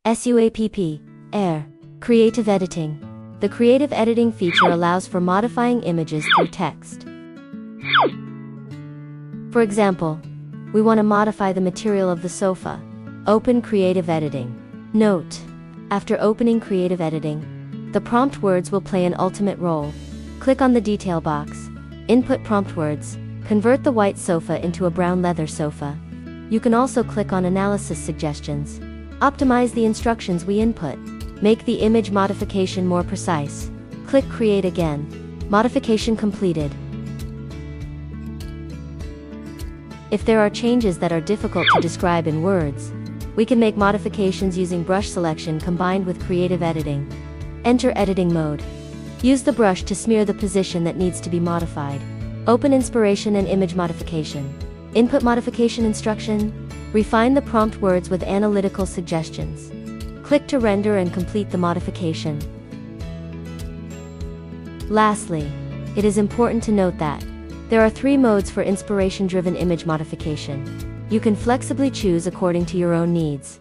SUAPP AIR. Creative editing. The creative editing feature allows for modifying images through text. For example, we want to modify the material of the sofa. Open Creative Editing. Note: after opening Creative Editing, the prompt words will play an ultimate role. Click on the detail box. Input prompt words. Convert the white sofa into a brown leather sofa. You can also click on Analysis Suggestions. Optimize the instructions we input. Make the image modification more precise. Click Create again. Modification completed. If there are changes that are difficult to describe in words, we can make modifications using brush selection combined with creative editing. Enter editing mode. Use the brush to smear the position that needs to be modified. Open Inspiration and Image Modification. Input modification instruction. Refine the prompt words with analytical suggestions. Click to render and complete the modification. Lastly, it is important to note that there are 3 modes for inspiration-driven image modification. You can flexibly choose according to your own needs.